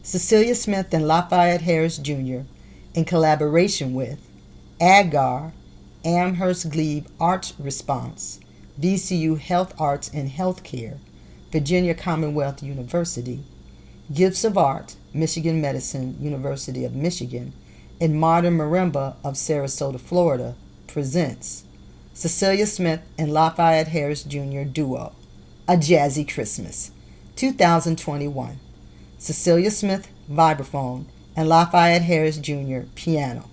Cecilia Smith and Lafayette Harris Jr., in collaboration with AGAR, Amherst Glebe Arts Response, VCU Health Arts and Healthcare, Virginia Commonwealth University, Gifts of Art, Michigan Medicine, University of Michigan, and Modern Marimba of Sarasota, Florida, presents Cecilia Smith and Lafayette Harris Jr. Duo, A Jazzy Christmas, 2021. Cecilia Smith, Vibraphone, and Lafayette Harris Jr., piano.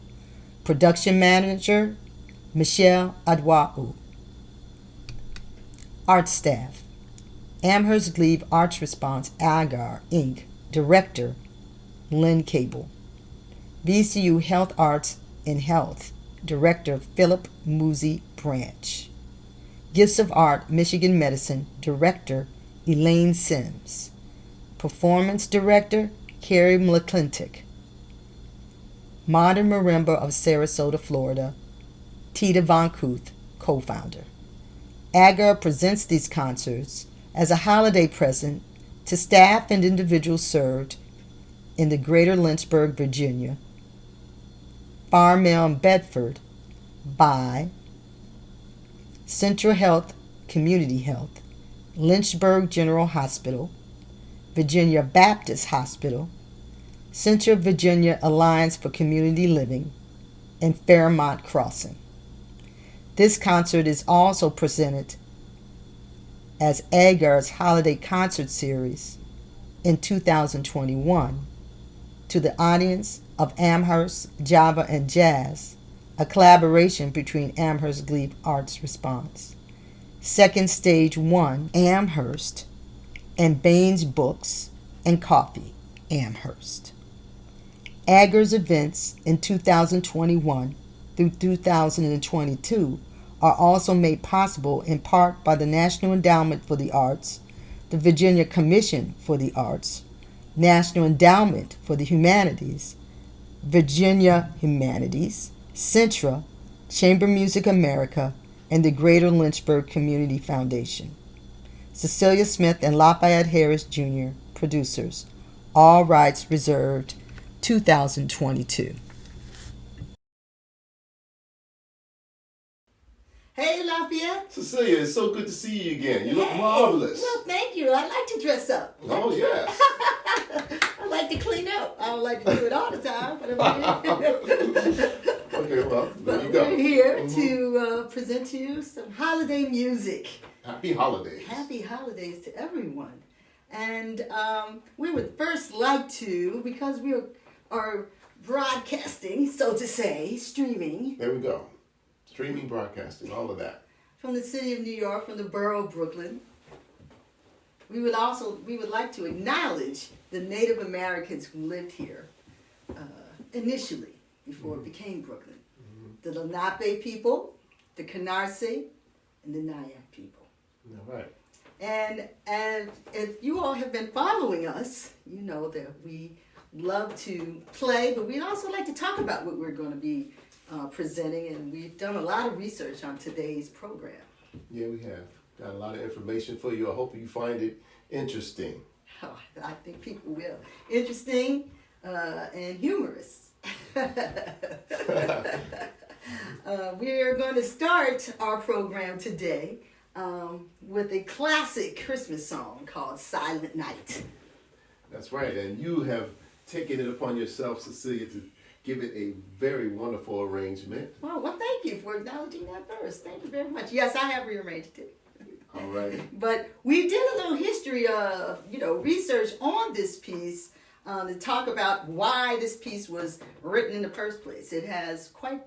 Production Manager, Michelle Adwau. Art Staff, Amherst Glebe Arts Response, AGAR, Inc., Director, Lynn Cable. VCU Health Arts and Health, Director, Philip Musi Branch. Gifts of Art, Michigan Medicine, Director, Elaine Sims. Performance Director, Carrie McClintock. Modern Marimba of Sarasota, Florida, Tita Von Kuth, co-founder. AGAR presents these concerts as a holiday present to staff and individuals served in the greater Lynchburg, Virginia, Farm Mill and Bedford by Central Health Community Health, Lynchburg General Hospital, Virginia Baptist Hospital, Central Virginia Alliance for Community Living, and Fairmont Crossing. This concert is also presented as AGAR's Holiday Concert Series in 2021 to the audience of Amherst, Java, and Jazz, a collaboration between Amherst Glebe Arts Response, Second Stage 1, Amherst, and Baines Books and Coffee, Amherst. AGAR's events in 2021 through 2022 are also made possible in part by the National Endowment for the Arts, the Virginia Commission for the Arts, National Endowment for the Humanities, Virginia Humanities, Centra, Chamber Music America, and the Greater Lynchburg Community Foundation. Cecilia Smith and Lafayette Harris Jr., producers. All rights reserved, 2022. Hey, Lafayette. Cecilia, it's so good to see you again. You look marvelous. Well, thank you. I like to dress up. Oh, yes. I like to clean up. I don't like to do it all the time, but I'm here. Okay, well, there you go. We're here to present to you some holiday music. Happy holidays. Happy holidays to everyone. And we would first like to, because we are broadcasting, so to say, streaming. There we go. Streaming, broadcasting, all of that. From the city of New York, from the borough of Brooklyn. We would like to acknowledge the Native Americans who lived here initially, before it became Brooklyn. The Lenape people, the Canarsie, and the Nyack people. All right. And if you all have been following us, you know that we love to play, but we also like to talk about what we're going to be presenting, and we've done a lot of research on today's program. Yeah, we have. Got a lot of information for you. I hope you find it interesting. Oh, I think people will. Interesting and humorous. We're going to start our program today with a classic Christmas song called Silent Night. That's right, and you have taken it upon yourself, Cecilia, to give it a very wonderful arrangement. Well, thank you for acknowledging that first. Thank you very much. Yes, I have rearranged it. All right. But we did a little history of, research on this piece to talk about why this piece was written in the first place. It has quite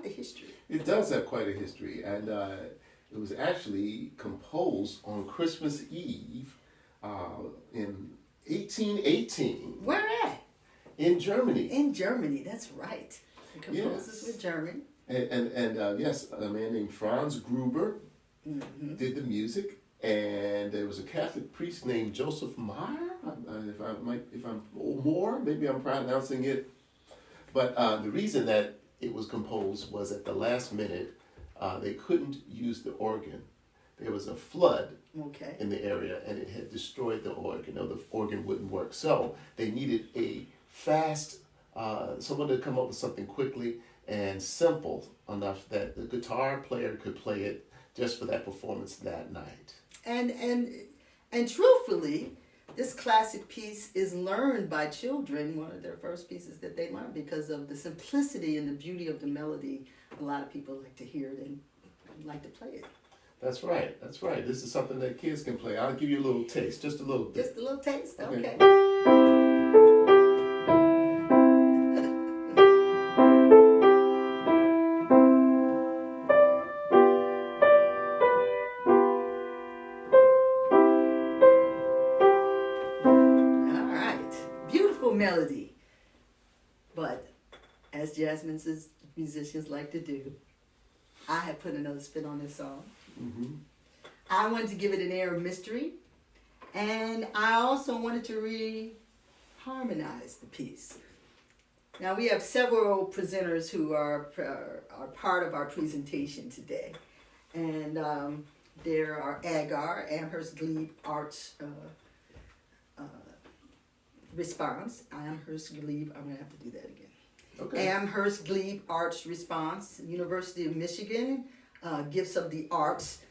the history. It does have quite a history, and it was actually composed on Christmas Eve in 1818. Where at? In Germany. In Germany, that's right. The composers were German. And yes, a man named Franz Gruber did the music, and there was a Catholic priest named Joseph Meyer. If I'm Moore, maybe I'm pronouncing it. But the reason that it was composed was at the last minute, they couldn't use the organ. There was a flood Okay. in the area, and it had destroyed the organ, or the organ wouldn't work. So they needed a fast, someone to come up with something quickly and simple enough that the guitar player could play it just for that performance that night. And truthfully, this classic piece is learned by children, one of their first pieces that they learn, because of the simplicity and the beauty of the melody. A lot of people like to hear it and like to play it. That's right. That's right. This is something that kids can play. I'll give you a little taste, just a little bit. Just a little taste, okay. All right. Beautiful melody. But as Jasmine's musicians like to do, I have put another spin on this song. Mm-hmm. I wanted to give it an air of mystery, and I also wanted to re-harmonize the piece. Now, we have several presenters who are part of our presentation today, and there are Agar, Amherst Glebe Arts Response. Amherst Glebe, I'm going to have to do that again. Okay. Amherst Glebe Arts Response, University of Michigan, Gifts of the Arts,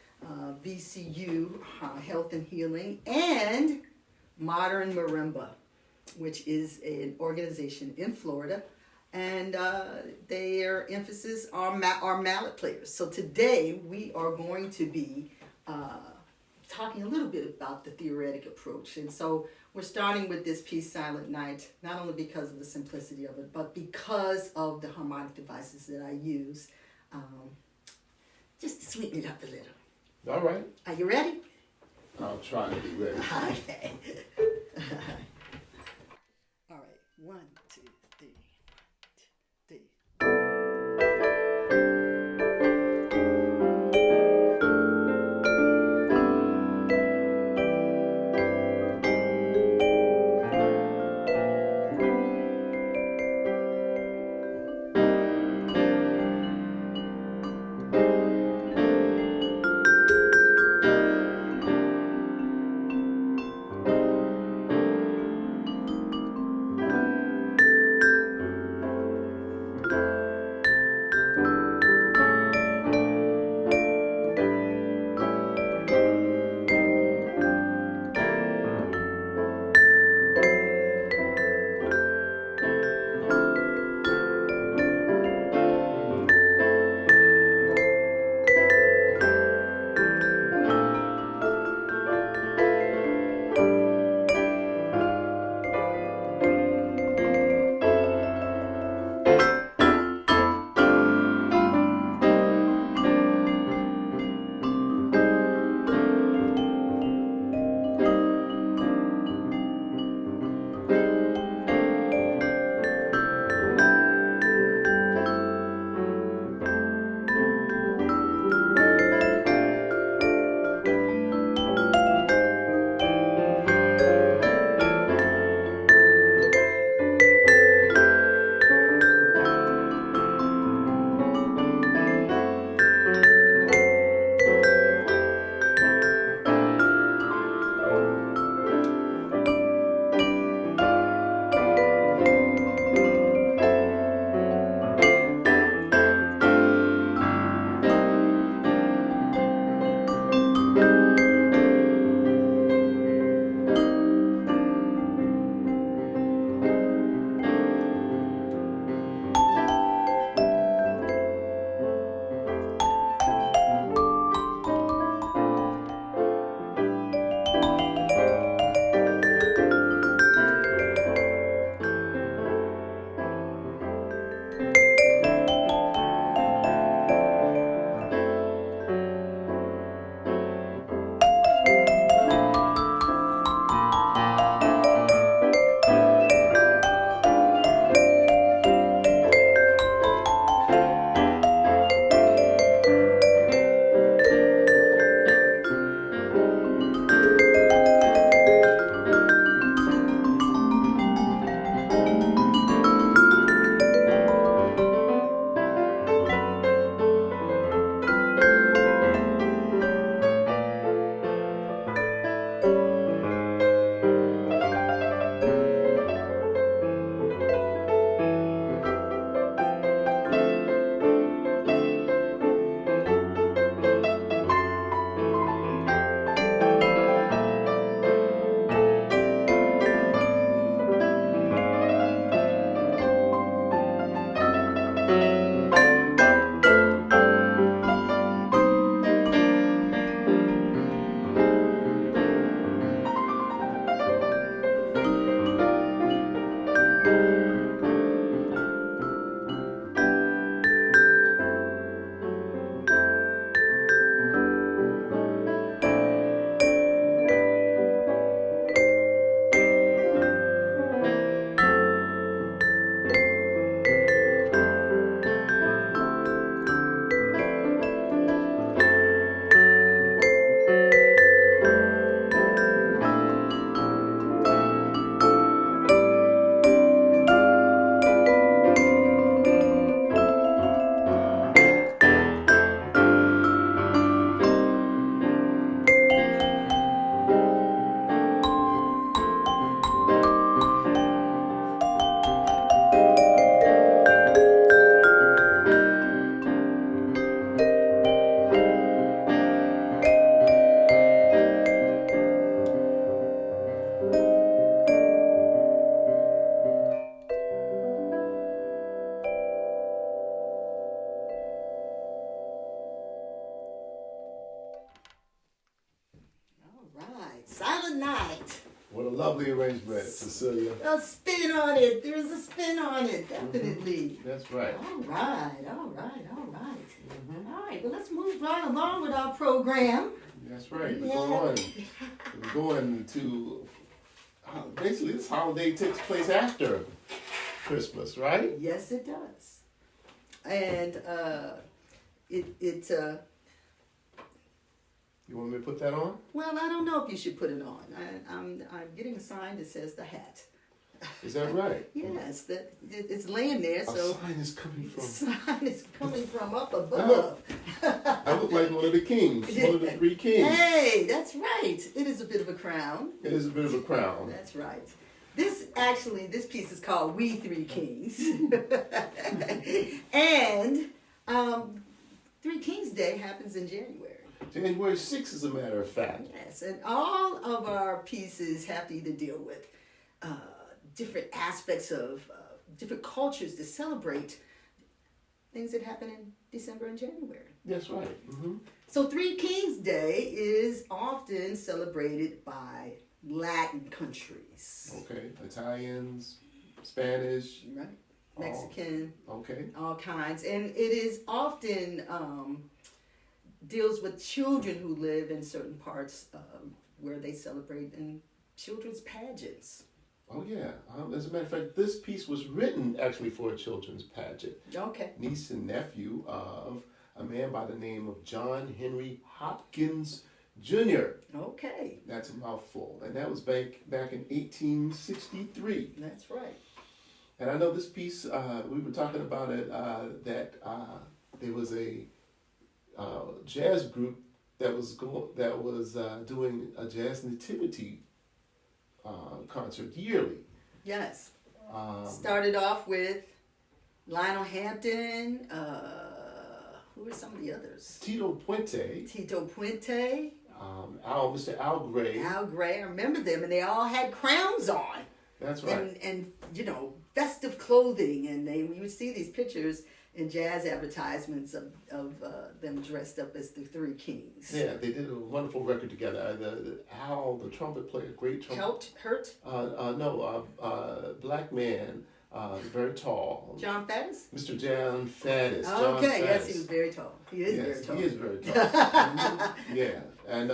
VCU, Health and Healing, and Modern Marimba, which is an organization in Florida, and their emphasis are mallet players. So today we are going to be talking a little bit about the theoretic approach. And so we're starting with this piece, Silent Night, not only because of the simplicity of it, but because of the harmonic devices that I use, just to sweeten it up a little. All right. Are you ready? I'll try to be ready. Okay. All right. 1, 2, 3. 3. Silent Night. What a lovely arrangement, Cecilia. A spin on it. There's a spin on it, definitely. That's right. All right. All right, well, let's move right along with our program. That's right. We're going to, basically this holiday takes place after Christmas, right? Yes, it does. And You want me to put that on? well, I don't know if you should put it on. I'm getting a sign that says the hat. Is that right? Yes, it's laying there. A So sign is coming from. sign is coming from up above. I look like one of the kings, one of the three kings. Hey, that's right. It is a bit of a crown. It is a bit of a crown. That's right. This piece is called We Three Kings. And Three Kings Day happens in January. January 6th, as a matter of fact. Yes, and all of our pieces have to either deal with different aspects of different cultures that celebrate things that happen in December and January. That's right. Mm-hmm. So Three Kings Day is often celebrated by Latin countries. Okay, Italians, Spanish. Right. Mexican. Okay. All kinds. And it is often deals with children who live in certain parts where they celebrate in children's pageants. Oh, yeah. As a matter of fact, this piece was written actually for a children's pageant. Okay. Niece and nephew of a man by the name of John Henry Hopkins Jr. Okay. That's a mouthful. And that was back in 1863. That's right. And I know this piece, we were talking about it, that there was a jazz group that was doing a jazz nativity concert yearly. Yes. Started off with Lionel Hampton. Who are some of the others? Tito Puente. Mr. Al Gray. Al Gray. I remember them, and they all had crowns on. That's right. And festive clothing, and you would see these pictures in jazz advertisements of them dressed up as the Three Kings. Yeah, they did a wonderful record together. Al, the trumpet player, great trumpet. Hurt? Black man, very tall. John Faddis? Mr. John Faddis. Okay, yes, he was very tall. He is very tall. He is very tall. Mm-hmm. Yeah, and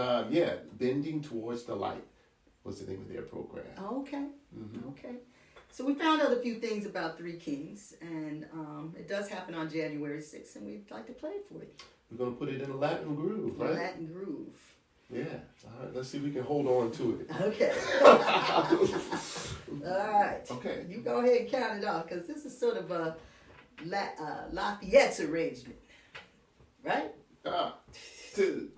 Bending Towards the Light was the name of their program. Okay, Mm-hmm. okay. So we found out a few things about Three Kings, and it does happen on January 6th, and we'd like to play it for you. We're going to put it in a Latin groove, right? Latin groove. Yeah. All right, let's see if we can hold on to it. Okay. All right. Okay. You go ahead and count it off, because this is sort of a Lafayette's arrangement, right? 2,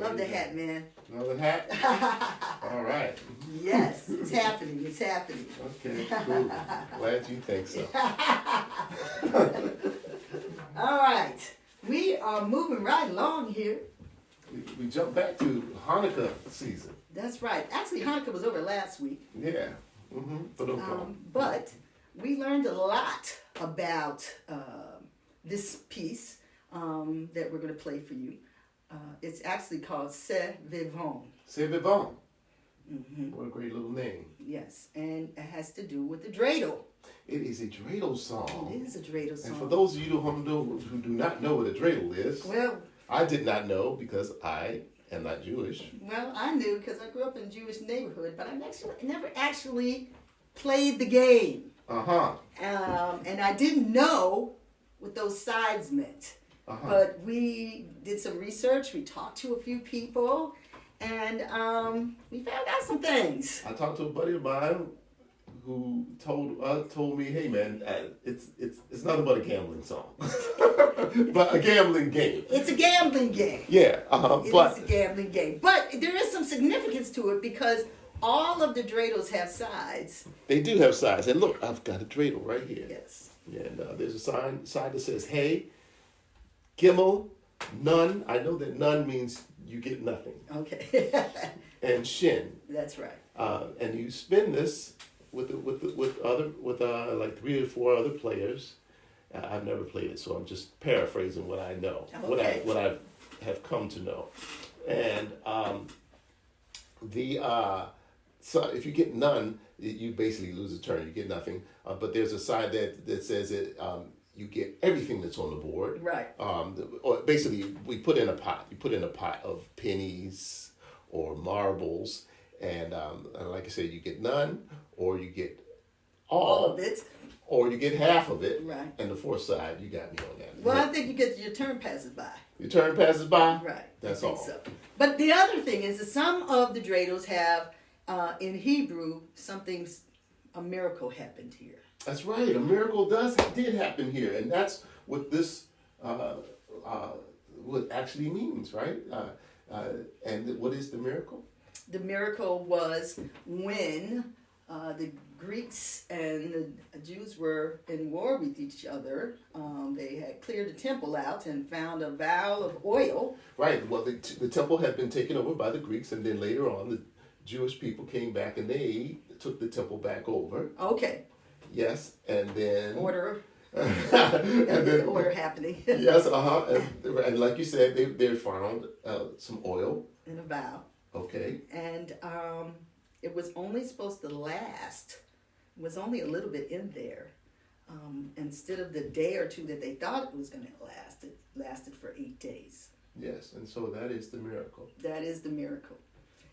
Love the hat, man. Love the hat? All right. Yes, it's happening. It's happening. Okay, cool. Glad you think so. All right. We are moving right along here. We jump back to Hanukkah season. That's right. Actually, Hanukkah was over last week. Yeah. Mm-hmm. But we learned a lot about this piece that we're going to play for you. It's actually called C'est Vivant. C'est Vivant. Mm-hmm. What a great little name. Yes, and it has to do with the dreidel. It is a dreidel song. It is a dreidel song. And for those of you who do not know what a dreidel is, well, I did not know because I am not Jewish. Well, I knew because I grew up in a Jewish neighborhood, but I never actually played the game. Uh-huh. And I didn't know what those sides meant. Uh-huh. But we did some research. We talked to a few people, and we found out some things. I talked to a buddy of mine who told me, "Hey man, it's nothing but a gambling song, but a gambling game." It's a gambling game. Yeah, It is a gambling game, but there is some significance to it because all of the dreidels have sides. They do have sides, and look, I've got a dreidel right here. Yes. And there's a side that says "Hey," Gimel, none. I know that none means you get nothing. Okay. And Shin. That's right. And you spin this with like 3 or 4 other players. I've never played it, so I'm just paraphrasing what I know, Okay. what I have come to know. And so if you get none, you basically lose a turn. You get nothing. But there's a side that says it. You get everything that's on the board. Right. Or basically, we put in a pot. You put in a pot of pennies or marbles, and like I said, you get none, or you get all of it, or you get half of it. Right. And the fourth side, you got me on that. Well, I think you get your turn passes by. Your turn passes by. Right. That's I think all. So. But the other thing is that some of the dreidels have, in Hebrew, a miracle happened here. That's right. A miracle did happen here, and that's what this what actually means, right? And what is the miracle? The miracle was when the Greeks and the Jews were in war with each other. They had cleared the temple out and found a vial of oil. Right. Well, the temple had been taken over by the Greeks, and then later on, the Jewish people came back and they took the temple back over. Okay. Yes, and then order. and then order happening. Yes, and like you said, they found some oil in a vial. Okay. And it was only supposed to last. It was only a little bit in there. Instead of the day or two that they thought it was going to last, it lasted for 8 days. Yes, and so that is the miracle. That is the miracle.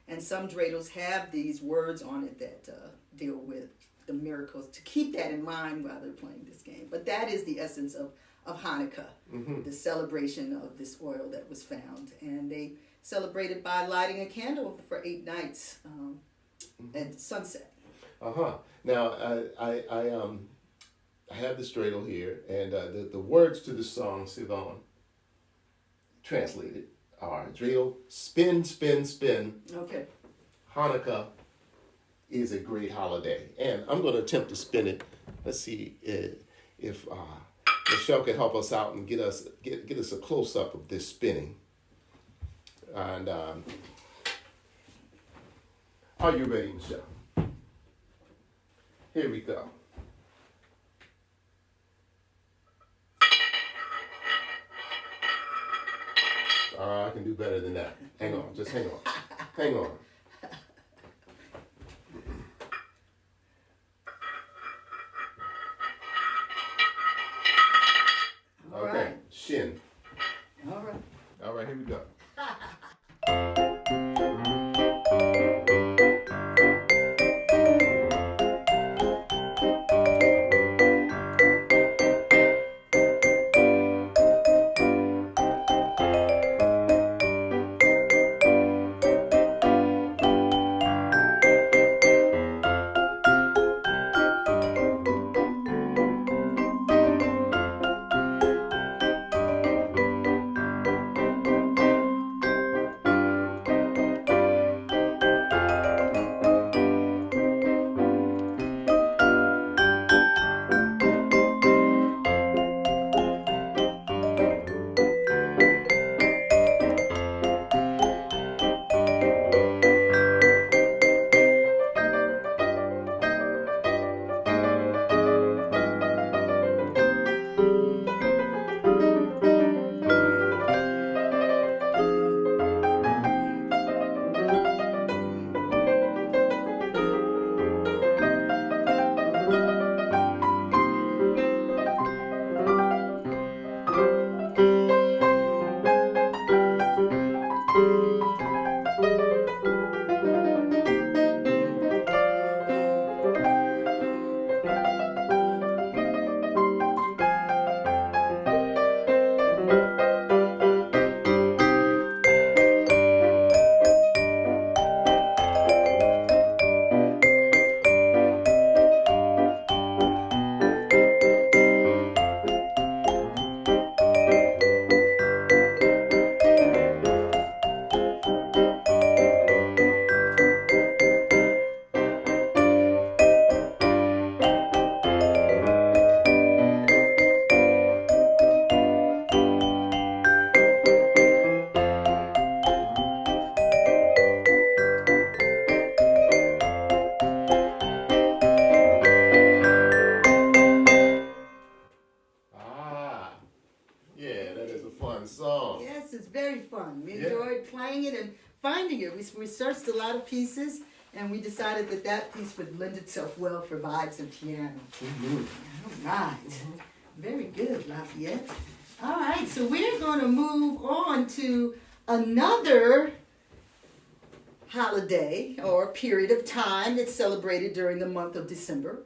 And some dreidels have these words on it that deal with the miracles, to keep that in mind while they're playing this game. But that is the essence of Hanukkah, the celebration of this oil that was found. And they celebrated by lighting a candle for 8 nights at sunset. Now, I have this dreidel here, and the words to the song, Sivan, translated, are dreidel, spin, spin, spin. Okay. Hanukkah is a great holiday. And I'm going to attempt to spin it. Let's see if Michelle can help us out and get us a close-up of this spinning. And are you ready, Michelle? Here we go. I can do better than that. Hang on, just hang on. Hang on. Okay, shin. All right. All right, here we go. trying it and finding it. We researched a lot of pieces, and we decided that piece would lend itself well for vibes and piano. Mm-hmm. All right. Very good, Lafayette. All right, so we're going to move on to another holiday or period of time that's celebrated during the month of December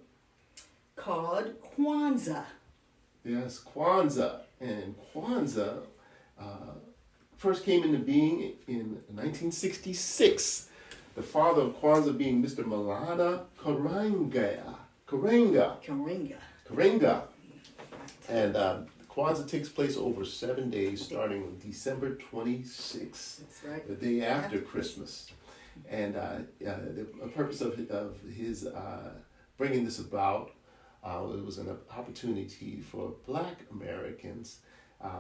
called Kwanzaa. Yes, Kwanzaa. And Kwanzaa first came into being in 1966. The father of Kwanzaa being Mr. Malana Karenga. And Kwanzaa takes place over 7 days, starting on December 26th, That's right. the day after Christmas. And the purpose of his bringing this about, it was an opportunity for Black Americans,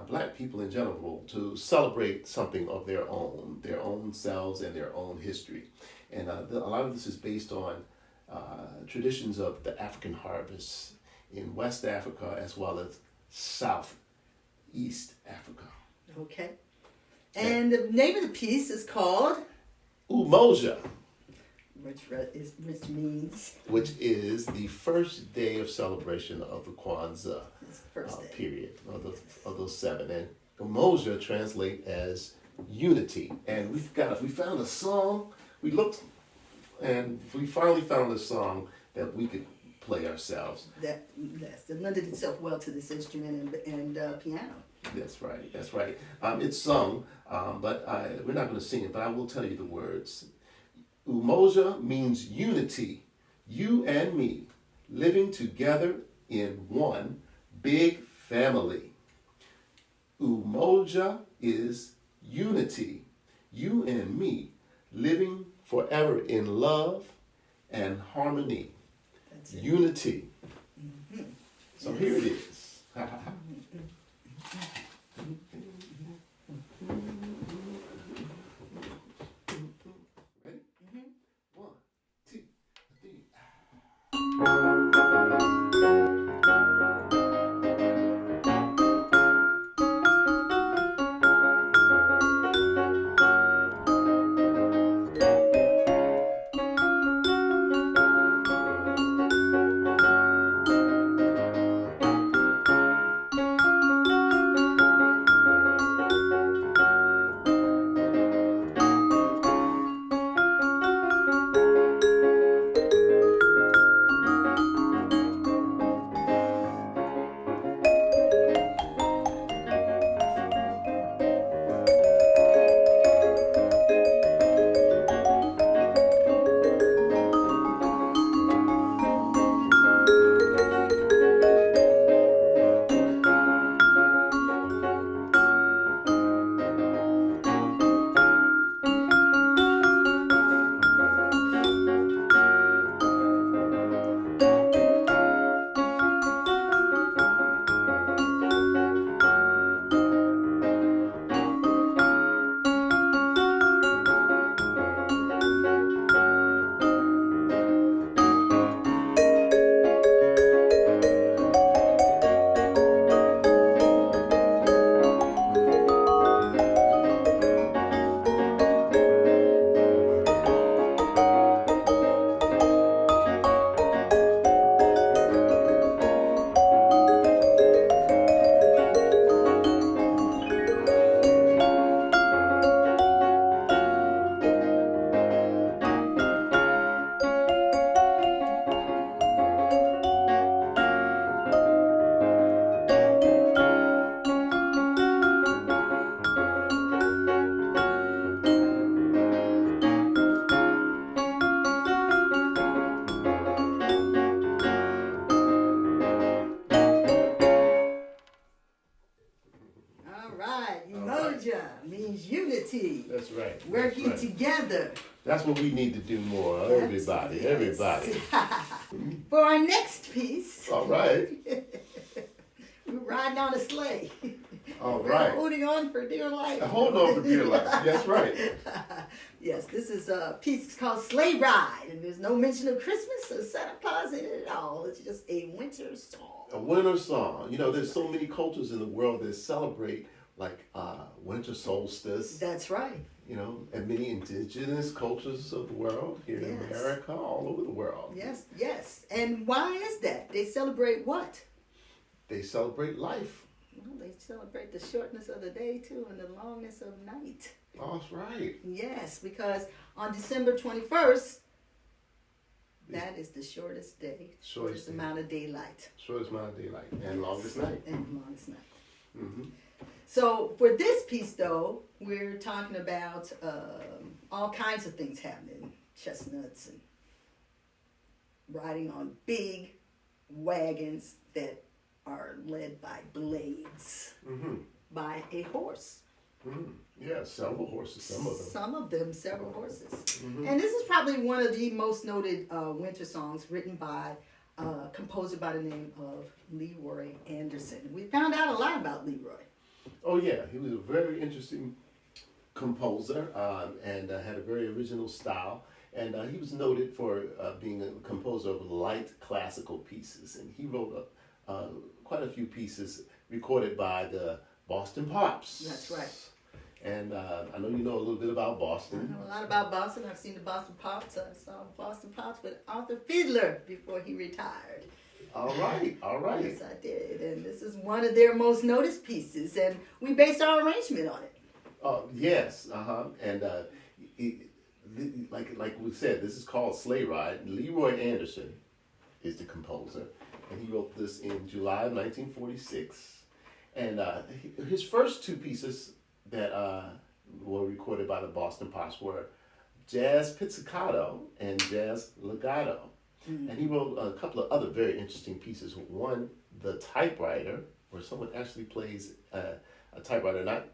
Black people in general, to celebrate something of their own selves and their own history. And a lot of this is based on traditions of the African harvest in West Africa as well as Southeast Africa. Okay. And the name of the piece is called Umoja, which means, which is the first day of celebration of the Kwanzaa period of those 7. And Umoja translate as unity. And we found a song. We looked and we finally found a song that we could play ourselves. That lended itself well to this instrument and piano. That's right. It's sung, but we're not going to sing it, but I will tell you the words. Umoja means unity, you and me, living together in one big family. Umoja is unity, you and me, living forever in love and harmony. That's it. Unity. Mm-hmm. So here it is. Ready? Mm-hmm. 1, 2, 3. means unity. That's right. Working That's right. together. That's what we need to do more. Everybody. For our next piece. All right. We're riding on a sleigh. All right. We're holding on for dear life. Hold on for dear life. That's right. Yes, this is a piece called Sleigh Ride, and there's no mention of Christmas or Santa Claus in it at all. It's just a winter song. A winter song. You know, there's so many cultures in the world that celebrate like winter solstice. That's right. and many indigenous cultures of the world here in America, all over the world. Yes, yes. And why is that? They celebrate what? They celebrate life. Well, they celebrate the shortness of the day, too, and the longness of night. Oh, that's right. Yes, because on December 21st, that is the shortest day. Shortest amount of daylight. Shortest amount of daylight. And longest night. And longest night. Mm-hmm. So for this piece, though, we're talking about all kinds of things happening. Chestnuts and riding on big wagons that are led by blades by a horse. Mm-hmm. Yeah, several horses, some of them. Some of them, several horses. Mm-hmm. And this is probably one of the most noted winter songs written by a composer by the name of Leroy Anderson. We found out a lot about Leroy. Oh, yeah. He was a very interesting composer and had a very original style. And he was noted for being a composer of light classical pieces. And he wrote quite a few pieces recorded by the Boston Pops. That's right. And I know you know a little bit about Boston. I know a lot about Boston. I've seen the Boston Pops. I saw Boston Pops with Arthur Fiedler before he retired. All right. Yes, I did. And this is one of their most noticed pieces. And we based our arrangement on it. Yes. And like we said, this is called Sleigh Ride. Leroy Anderson is the composer. And he wrote this in July of 1946. And his first two pieces that were recorded by the Boston Pops were Jazz Pizzicato and Jazz Legato. Mm-hmm. And he wrote a couple of other very interesting pieces. One, The Typewriter, where someone actually plays a typewriter, not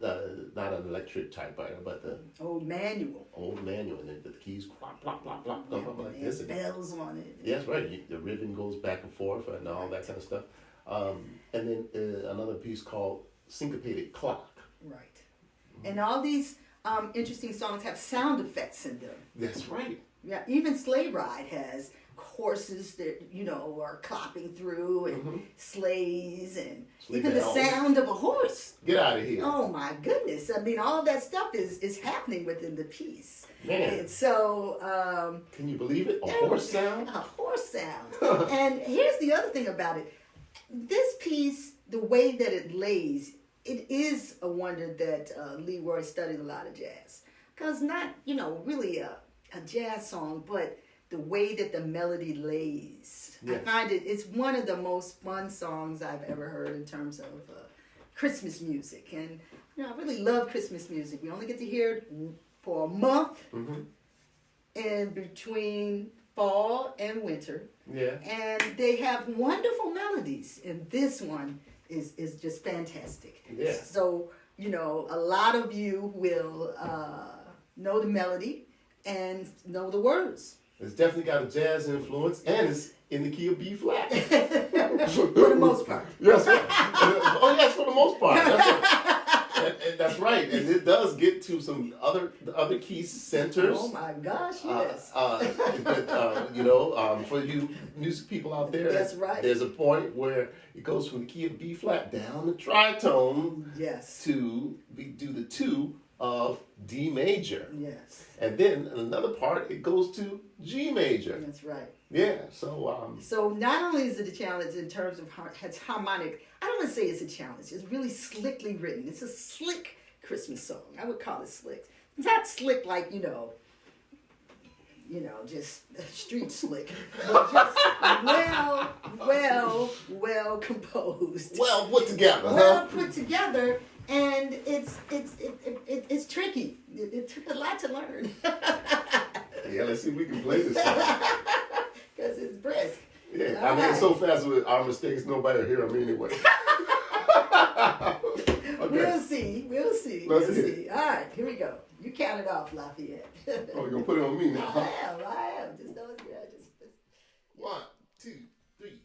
an electric typewriter, but the old manual. And the keys plop, plop, plop, plop, plop, like this. Bells on it. Yes, right. The ribbon goes back and forth and all that kind of stuff. And then another piece called Syncopated Clock. Right. Mm-hmm. And all these interesting songs have sound effects in them. That's right. Yeah, even Sleigh Ride has horses that, are clopping through and sleighs and even bells. The sound of a horse. Get out of here. Oh my goodness. I mean, all of that stuff is happening within the piece. Man. And so... can you believe it? A horse sound? A horse sound. And here's the other thing about it. This piece, the way that it lays, it is a wonder that Leroy studied a lot of jazz. Because not, really a jazz song, but the way that the melody lays. Yes. I find it's one of the most fun songs I've ever heard in terms of Christmas music. And, I really love Christmas music. We only get to hear it for a month in between fall and winter. Yeah. And they have wonderful melodies. And this one is just fantastic. Yeah. So, a lot of you will know the melody and know the words. It's definitely got a jazz influence, and it's in the key of B flat. For the most part. Yes. Yes, for the most part. That's right. And it does get to some other key centers. Oh my gosh, yes. For you music people out there, that's right. There's a point where it goes from the key of B flat down the tritone. Yes. To do the 2 of D major. Yes. And then another part, it goes to G major. That's right. Yeah, so... So not only is it a challenge in terms of it's harmonic, I don't want to say it's a challenge. It's really slickly written. It's a slick Christmas song. I would call it slick. It's not slick like, just street slick. But just well composed. Well put together, Well put together. And it's tricky. It took a lot to learn. Yeah, let's see if we can play this song. Because it's brisk. Yeah, all right. It's so fast with our mistakes, nobody will hear them anyway. Okay. We'll see. Let's see. All right, here we go. You count it off, Lafayette. Oh, you're going to put it on me now, huh? I am. Just don't, just... 1, 2, 3.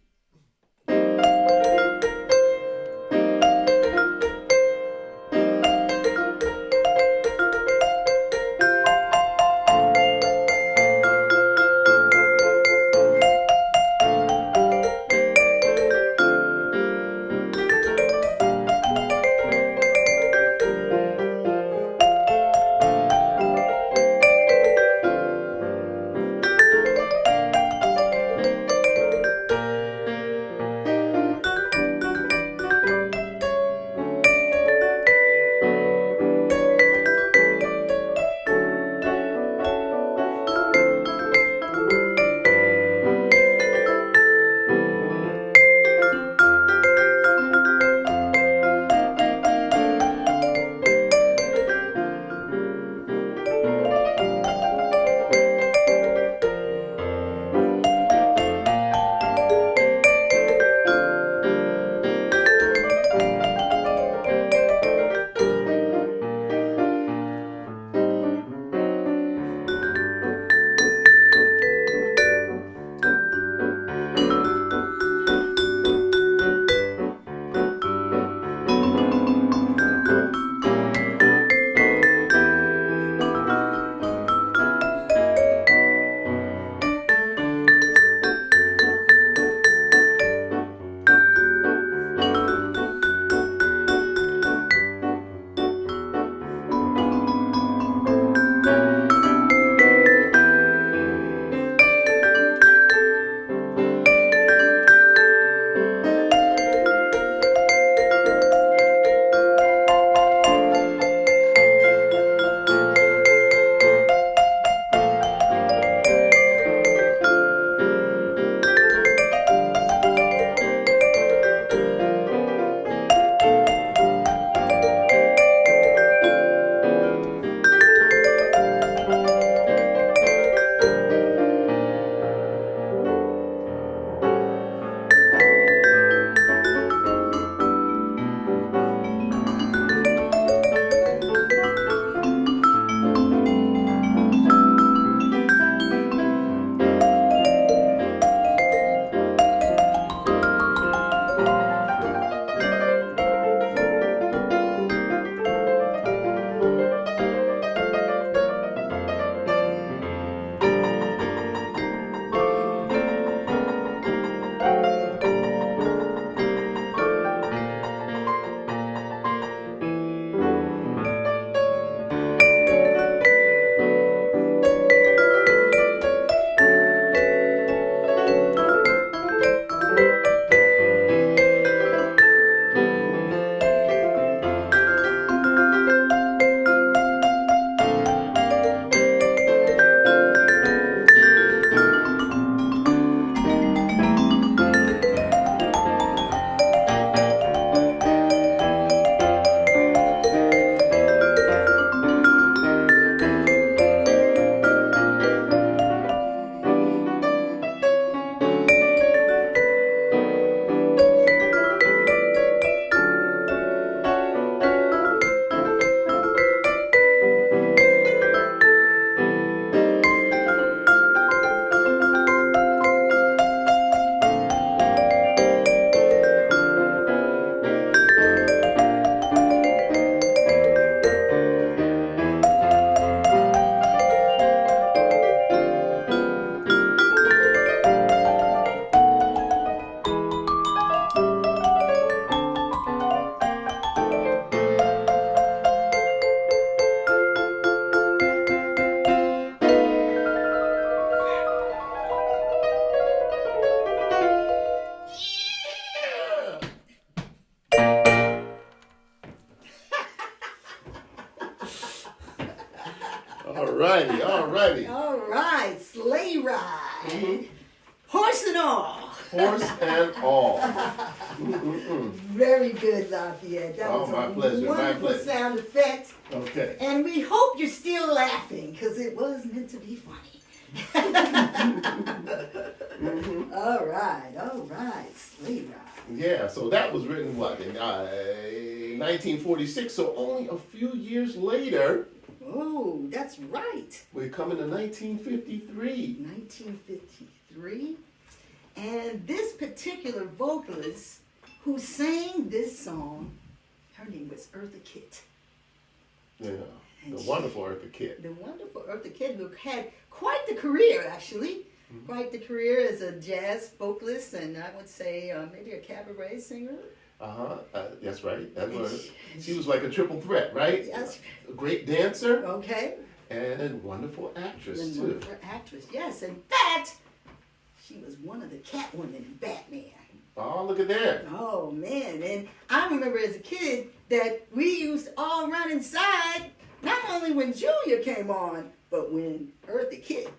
All righty, all righty. All right, Sleigh Ride. Mhm. Horse and all. Horse and all. Very good, Lafayette. That was my a pleasure, my wonderful pleasure. sound effect. Okay. And we hope you're still laughing, because it was meant to be funny. All right, Sleigh Ride. Yeah, so that was written, what, in 1946, so only a few years later, Oh, that's right. we're coming to 1953. 1953. And this particular vocalist who sang this song, her name was Eartha Kitt. Yeah, And the she- wonderful Eartha Kitt. The wonderful Eartha Kitt, who had quite the career, actually. Quite the career as a jazz vocalist, and I would say maybe a cabaret singer. That's right. That's right. She was like a triple threat, right? Yes. A great dancer Okay. and a wonderful actress, And too. wonderful actress. Yes, in fact, she was one of the Catwomen in Batman. Oh, look at that. Oh, man. And I remember as a kid that we used to all run inside, not only when Julia came on, but when Eartha Kitt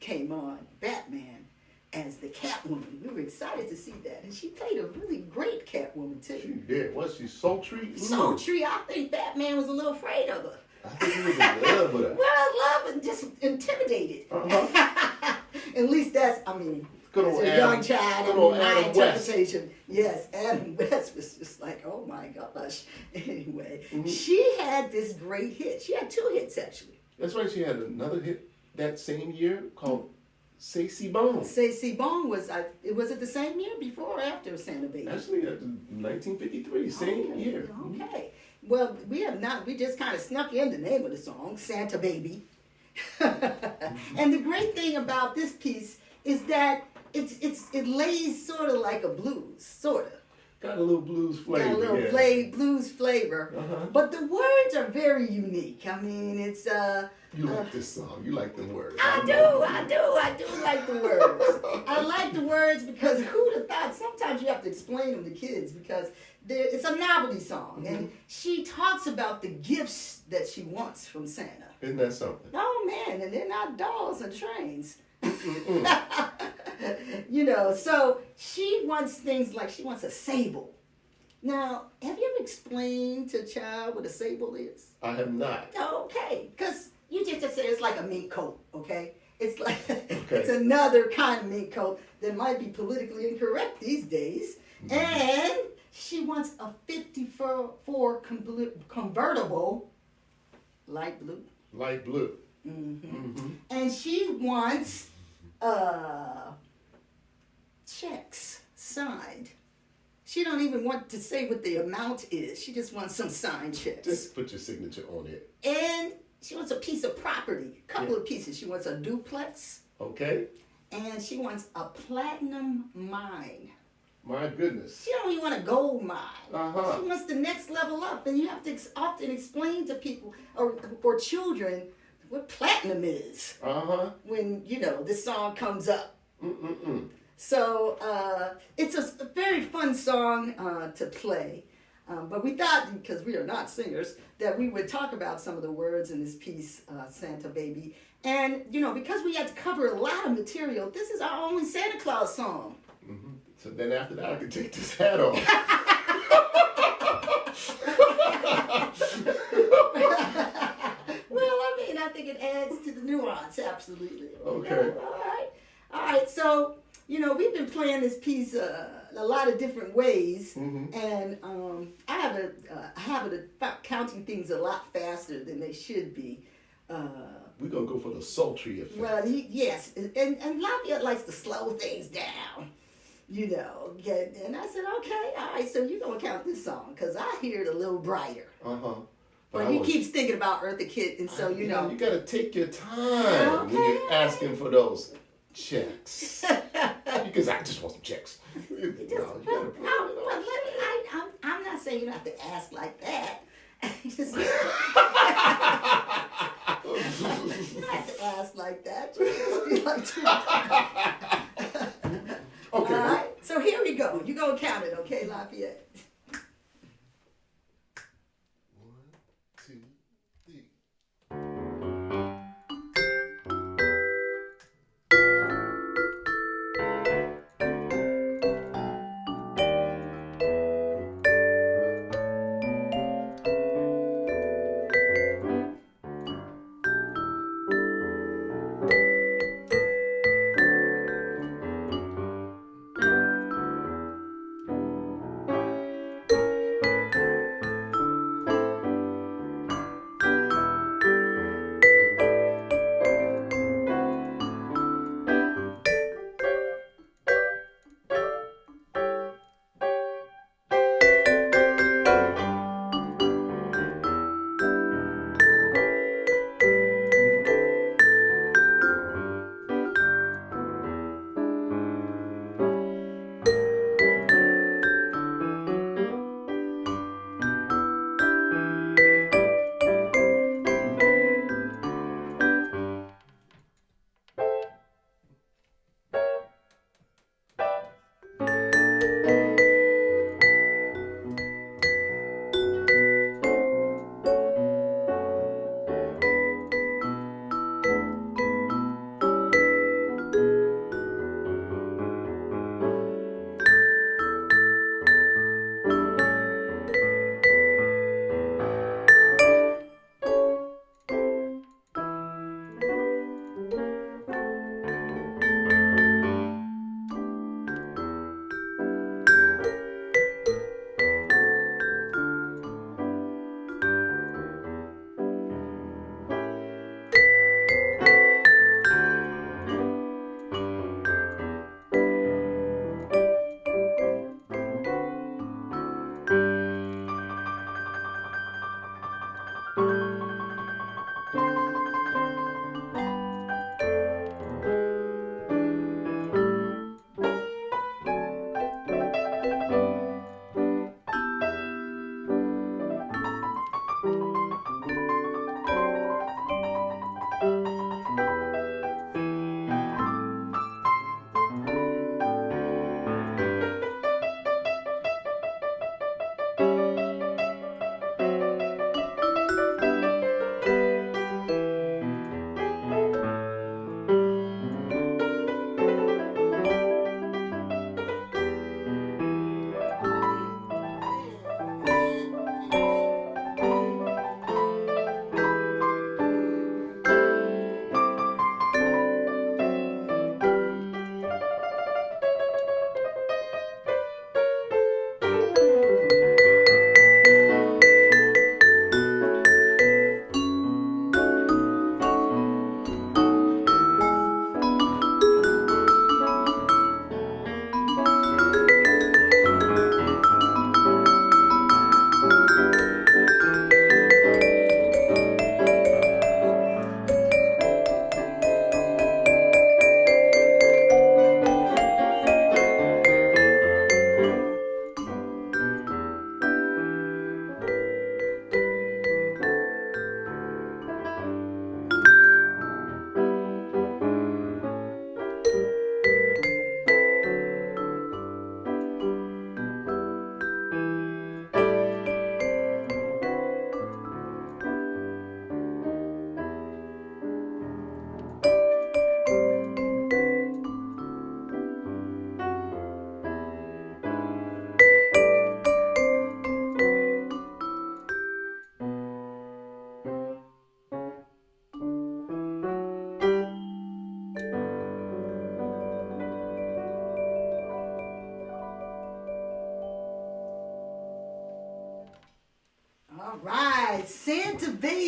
came on, Batman, as the Catwoman. We were excited to see that. And she played a really great Catwoman, She too. did. Was she sultry? Sultry, I think Batman was a little afraid of her. I think he was in love with her. Well, love and just intimidated. Uh-huh. At least that's, I mean, Good as old a Adam- young child, good I old mean, my Adam West. interpretation. Yes, Adam West was just like, oh my gosh. Anyway, Mhm. she had this great hit. She had 2 hits, actually. That's right. She had another hit that same year called Cecilia Smith. Cecilia Smith was it the same year, before or after Santa Baby? Actually, 1953, same Okay, year. Okay. Well, we just kind of snuck in the name of the song, Santa Baby. And the great thing about this piece is that it lays sort of like a blues, sort of. Got a little blues flavor. Got a little yeah. blues flavor. Uh-huh. But the words are very unique. I mean, it's You like this song. You like the words. I do like the words. I like the words because who'd have thought? Sometimes you have to explain them to kids because it's a novelty song, and she talks about the gifts that she wants from Santa. Isn't that something? Oh man, and they're not dolls and trains. So she wants things like she wants a sable. Now, have you ever explained to a child what a sable is? I have not. Okay, because you just say it's like a mink coat, okay? It's like Okay. it's another kind of mink coat that might be politically incorrect these days. And she wants a 54 convertible, light blue. Light blue. And she wants checks signed. She don't even want to say what the amount is. She just wants some signed checks. Just put your signature on it. And she wants a piece of property, a couple of pieces. She wants a duplex, Okay? and she wants a platinum mine. My goodness. She don't even want a gold mine. Uh-huh. She wants the next level up, and you have to often explain to people or children what platinum is Uh-huh. when, this song comes up. Mm-mm-mm. So it's a very fun song to play. But we thought, because we are not singers, that we would talk about some of the words in this piece, Santa Baby. And, because we had to cover a lot of material, this is our only Santa Claus song. Mm-hmm. So then after that, I can take this hat off. Well, I think it adds to the nuance, absolutely. Okay. All right. So, we've been playing this piece a lot of different ways, and I have a habit of counting things a lot faster than they should be. We're going to go for the sultry effect. Well, yes, and Lafayette likes to slow things down, And I said, okay, all right, so you're going to count this song, because I hear it a little brighter. Uh-huh. But he keeps thinking about Eartha Kitt, and so, You got to take your time when you're asking for those checks. Because I just want some checks. I'm not saying you don't have to ask like that. Just, you don't have to ask like that. Just be like, Okay. all right, so here we go. You're going to count it, okay, Lafayette? 1, 2, 3.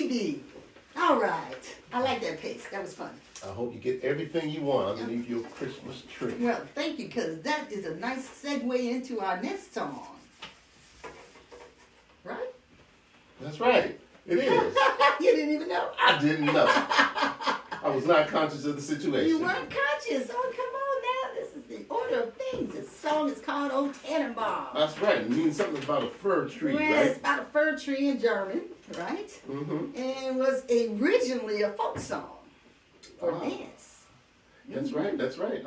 baby. All right. I like that pace. That was fun. I hope you get everything you want underneath your Christmas tree. Well, thank you, because that is a nice segue into our next song. Right? That's right. It is. You didn't even know? I didn't know. I was not conscious of the situation. You weren't conscious. Oh, come on now. This is the order of things. This song is called Ode To Tannenbaum. That's right. It means something about a fir tree, Well, right? it's about a fir tree in German, right? Mm-hmm. And was originally a folk song for dance. That's right. That's right.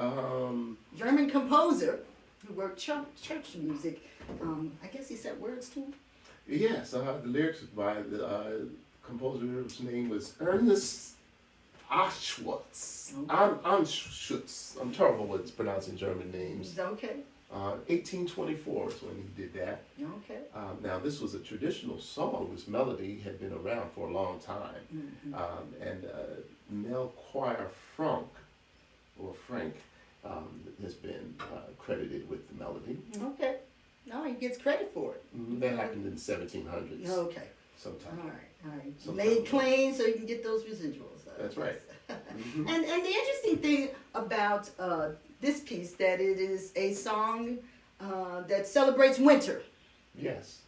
German composer who wrote church music. I guess he set words to them. Yes. The lyrics by the composer's name was Ernest Anschutz. Okay. Anschutz. I'm terrible with pronouncing German names. Okay. 1824 is when he did that. Okay. Now, this was a traditional song. This melody had been around for a long time. Mm-hmm. And Mel Choir Frank has been credited with the melody. Okay. No, he gets credit for it. That happened in the 1700s. Okay. Sometime. All right. Sometime. Made claims so you can get those residuals. That's right. And the interesting thing about this piece, that it is a song that celebrates winter. Yes.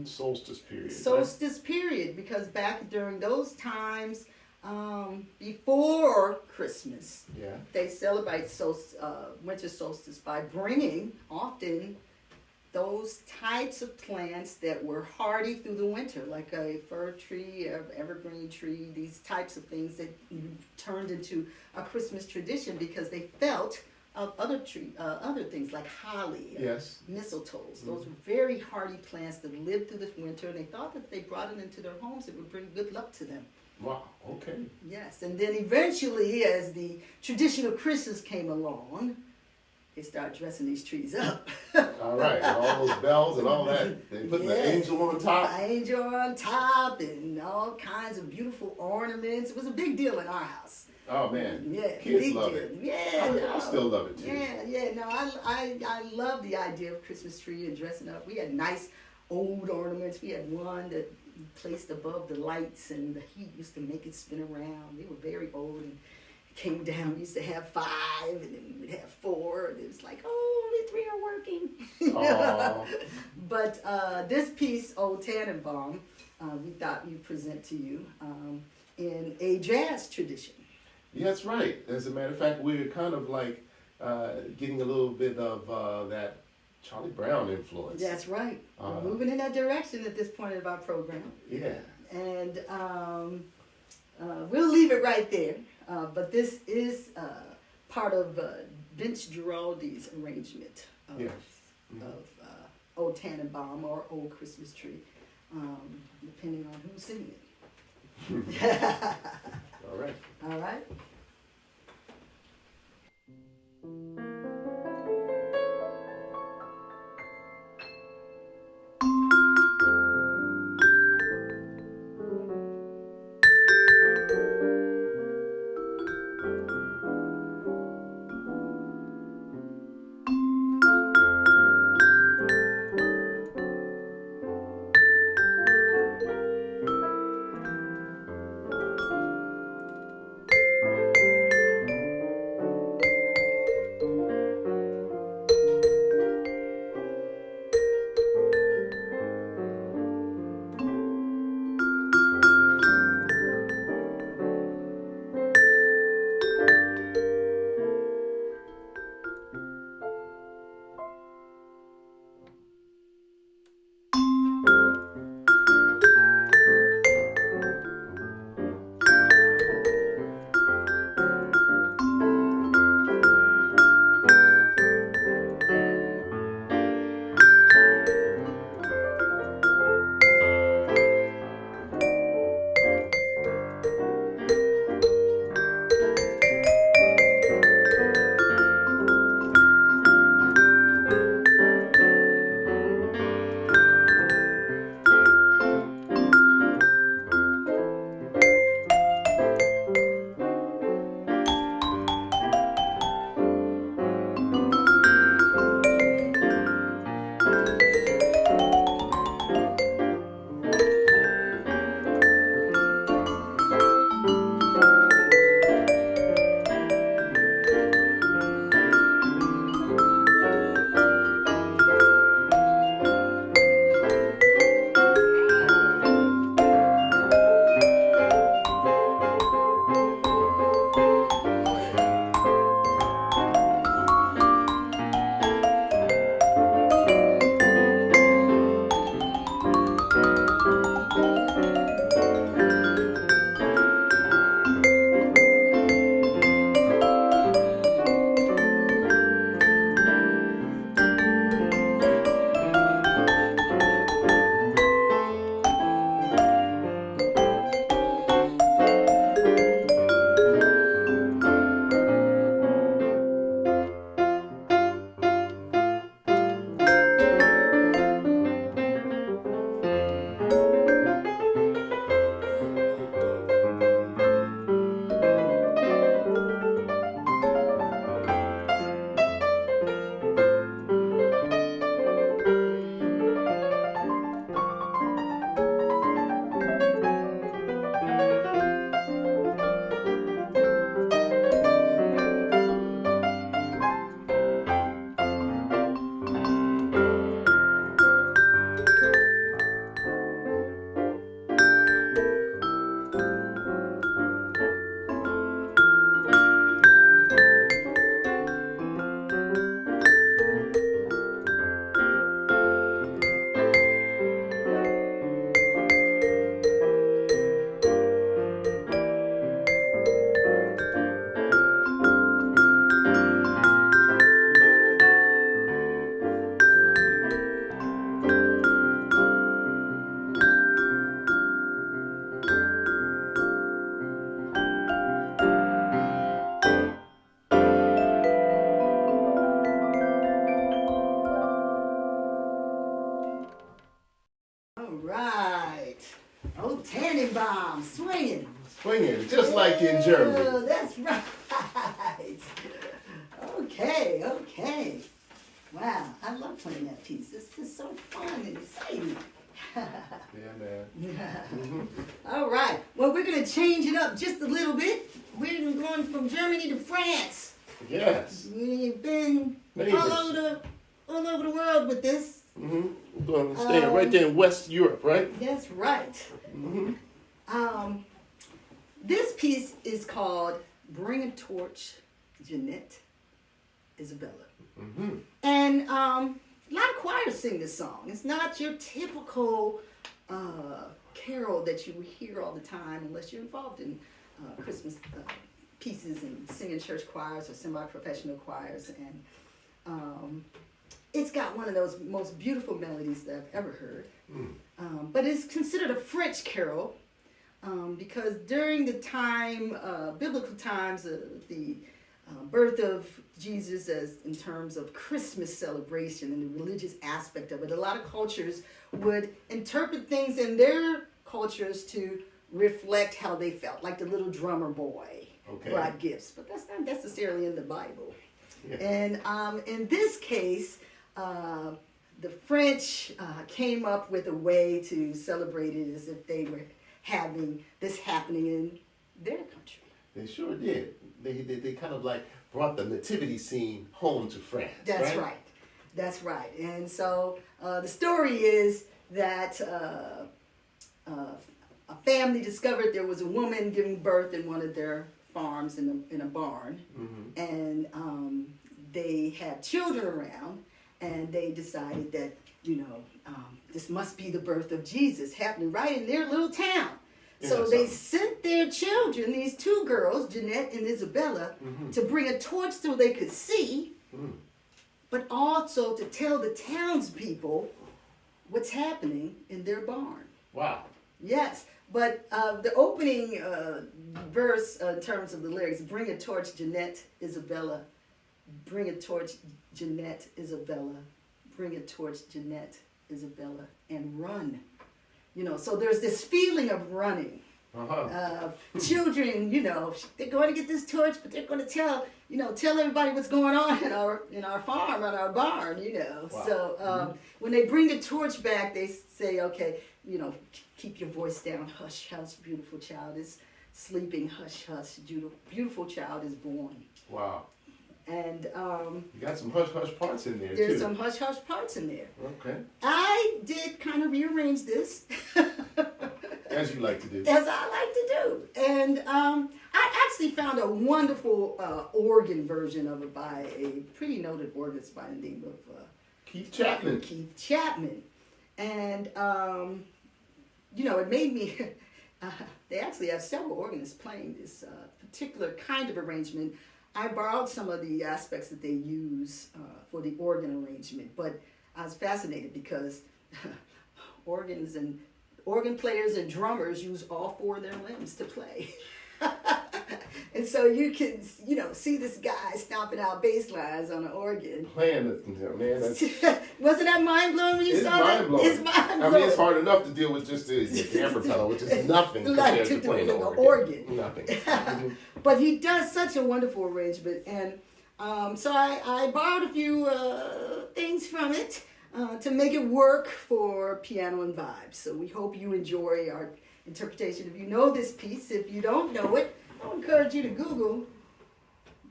Solstice period. Solstice period, because back during those times, before Christmas, Yeah. they celebrate winter solstice by bringing often those types of plants that were hardy through the winter, like a fir tree, an evergreen tree, these types of things that turned into a Christmas tradition because they felt of other things like holly, Yes. mistletoes. Those were very hardy plants that lived through the winter, and they thought that if they brought it into their homes, it would bring good luck to them. Wow. Okay. Yes, and then eventually, as the traditional Christmas came along, they started dressing these trees up. All right. And all those bells and all that. They put the angel on top. The angel on top and all kinds of beautiful ornaments. It was a big deal in our house. Oh man. Yeah, Kids big love deal. it. Yeah, I still love it too. Yeah. No, I love the idea of Christmas tree and dressing up. We had nice old ornaments. We had one that placed above the lights, and the heat used to make it spin around. They were very old and came down. We used to have 5, and then we would have 4, and it was like, oh, only 3 are working. But this piece, Old Tannenbaum, we thought we'd present to you in a jazz tradition. Yeah, that's right. As a matter of fact, we're kind of like getting a little bit of that Charlie Brown influence. That's right. We're moving in that direction at this point of our program. Yeah. And we'll leave it right there. But this is part of Vince Giraldi's arrangement of Old Tannenbaum or Old Christmas Tree, depending on who's singing it. All right. All right. like in Germany. That's right. Okay. Wow, I love playing that piece. It's just so fun and exciting. Yeah, man. All right. Well, we're going to change it up just a little bit. We're going from Germany to France. Yes. We've been all over the world with this. We're going to stay right there in West Europe, right? That's right. This piece is called Bring a Torch, Jeanette, Isabella. And a lot of choirs sing this song. It's not your typical carol that you hear all the time unless you're involved in Christmas pieces and singing church choirs or semi-professional choirs. And it's got one of those most beautiful melodies that I've ever heard. But it's considered a French carol because during the time, biblical times, the birth of Jesus as in terms of Christmas celebration and the religious aspect of it, a lot of cultures would interpret things in their cultures to reflect how they felt, like the little drummer boy brought gifts, but that's not necessarily in the Bible. Yeah. And in this case, the French came up with a way to celebrate it as if they were having this happening in their country. They sure did. They kind of like brought the nativity scene home to France. That's right. And so the story is that a family discovered there was a woman giving birth in one of their farms in a barn, and they had children around, and they decided that this must be the birth of Jesus happening right in their little town. So they sent their children, these two girls, Jeanette and Isabella, to bring a torch so they could see, but also to tell the townspeople what's happening in their barn. Wow. Yes, but the opening verse in terms of the lyrics, bring a torch, Jeanette, Isabella. Bring a torch, Jeanette, Isabella. Bring a torch, Jeanette, Isabella, and run. So there's this feeling of running. Children, they're going to get this torch, but they're going to tell everybody what's going on in our farm, in our barn, Wow. So when they bring the torch back, they say, okay, keep your voice down. Hush, hush, beautiful child is sleeping. Hush, hush, beautiful child is born. Wow. And you got some hush hush parts in there. There's some hush hush parts in there. Okay. I did kind of rearrange this. As you like to do. As I like to do. And I actually found a wonderful organ version of it by a pretty noted organist by the name of Keith Chapman. And it made me. They actually have several organists playing this particular kind of arrangement. I borrowed some of the aspects that they use for the organ arrangement, but I was fascinated because organ players and drummers use all four of their limbs to play. And so you can, see this guy stomping out bass lines on an organ. Playing it, man. Wasn't that mind-blowing when you saw that? It's mind-blowing. I mean, it's hard enough to deal with just the amber pedal, which is nothing compared to playing the organ. Nothing. But he does such a wonderful arrangement. And so I borrowed a few things from it to make it work for piano and vibes. So we hope you enjoy our interpretation. If you know this piece, if you don't know it, I would encourage you to Google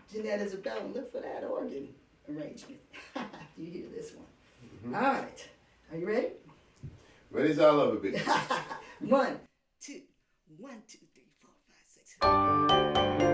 Jeanette Isabella and look for that organ arrangement after you hear this one. All right. Are you ready? Ready as I love it, baby. 1, 2, 1, 2, 3, 4, 5, 6.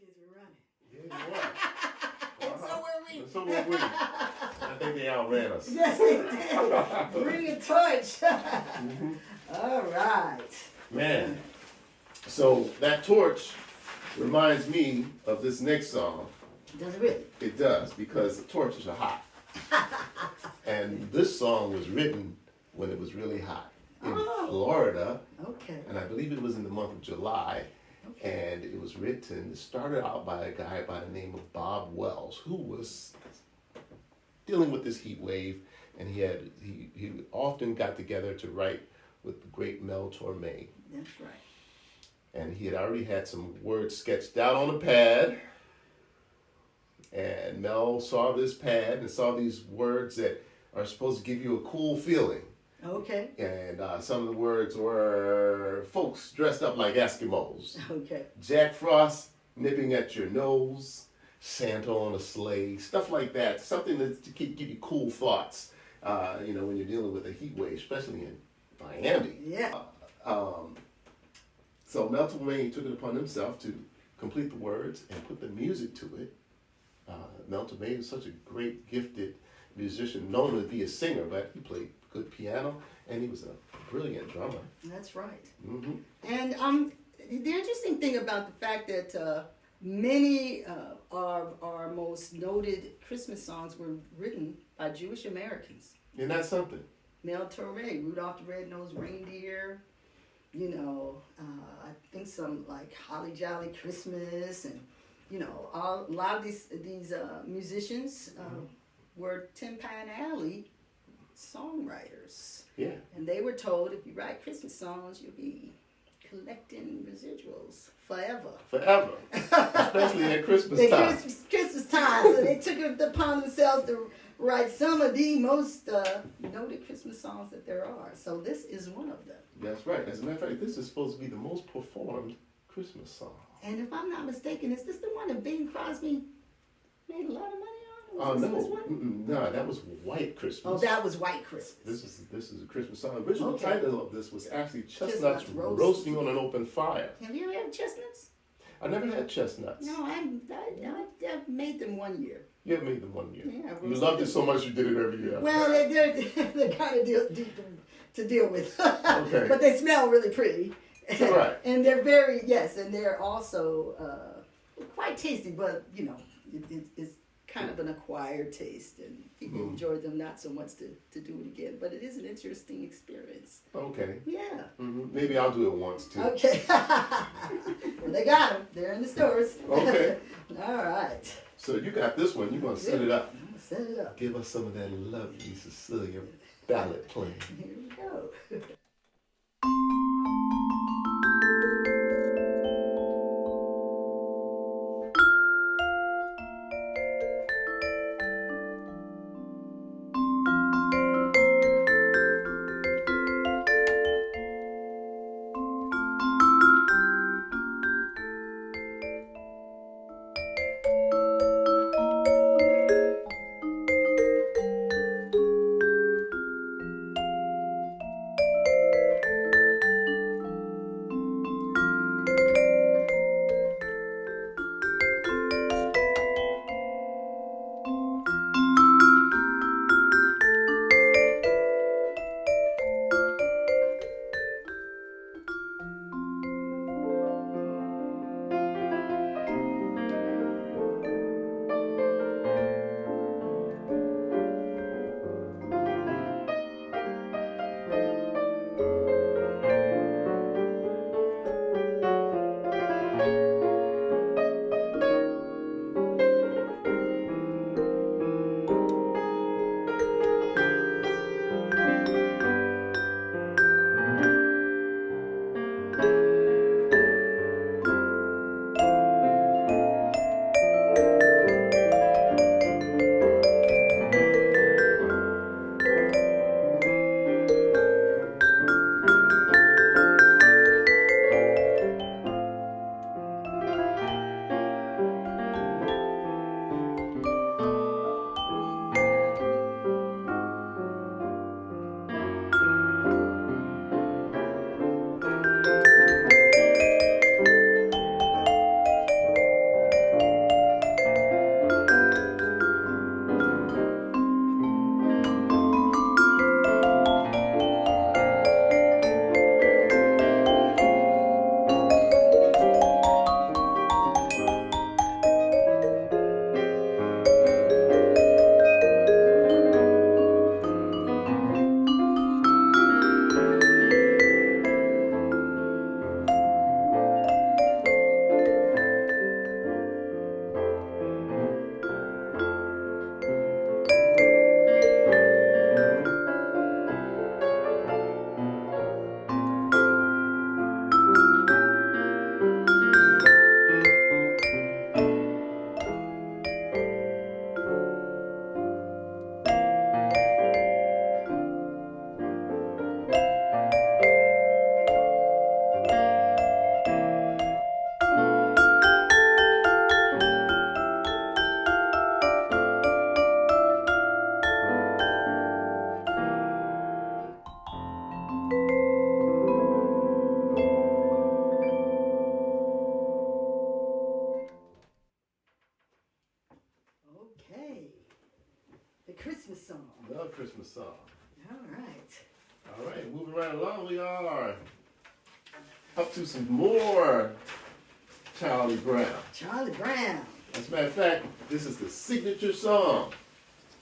kids were running. Yeah, you were. And so were we. And so were we. I think they outran us. Yes, they did. Bring a torch. All right. Man. So that torch reminds me of this next song. Does it really? It does, because the torches are hot. And this song was written when it was really hot in Florida. Okay. And I believe it was in the month of July. Okay. And it was written, it started out by a guy by the name of Bob Wells, who was dealing with this heat wave. And he often got together to write with the great Mel Torme. That's right. And he had already had some words sketched out on a pad. And Mel saw this pad and saw these words that are supposed to give you a cool feeling. Okay. And some of the words were folks dressed up like Eskimos. Okay. Jack Frost nipping at your nose. Santa on a sleigh. Stuff like that. Something to give you cool thoughts. When you're dealing with a heat wave, especially in Miami. Yeah. So Mel Torme took it upon himself to complete the words and put the music to it. Mel Torme was such a great, gifted musician, known to be a singer, but he played good piano, and he was a brilliant drummer. That's right. Mm-hmm. And the interesting thing about the fact that many of our most noted Christmas songs were written by Jewish Americans. Isn't that something? Mel Torme, Rudolph the Red-Nosed Reindeer, I think some like Holly Jolly Christmas, and a lot of these musicians were Tin Pan Alley songwriters. Yeah. And they were told, if you write Christmas songs, you'll be collecting residuals forever. Forever. Especially at Christmas time. Christmas time. So they took it upon themselves to write some of the most noted Christmas songs that there are. So this is one of them. That's right. As a matter of fact, this is supposed to be the most performed Christmas song. And if I'm not mistaken, is this the one that Bing Crosby made a lot of money on? Oh, no, that was White Christmas. Oh, that was White Christmas. This is a Christmas song. The original title of this was actually Chestnuts Roasting on an Open Fire. Have you ever had chestnuts? I never had chestnuts. No, I've made them one year. You have made them one year. Yeah, you loved it so much you did it every year. Well, they're kind of deep to deal with. Okay. But they smell really pretty. Right. And they're and they're also quite tasty, but it's kind of an acquired taste, and people enjoy them not so much to do it again, but it is an interesting experience. Okay. Yeah. Mm-hmm. Maybe I'll do it once too. Okay. Well, they got them. They're in the stores. Okay. All right. So you got this one. You're going to set it up. I'm going to set it up. Give us some of that lovely Cecilia ballad playing. Here we go. Christmas song. All right. All right, moving right along, we are up to some more Charlie Brown. Charlie Brown. As a matter of fact, this is the signature song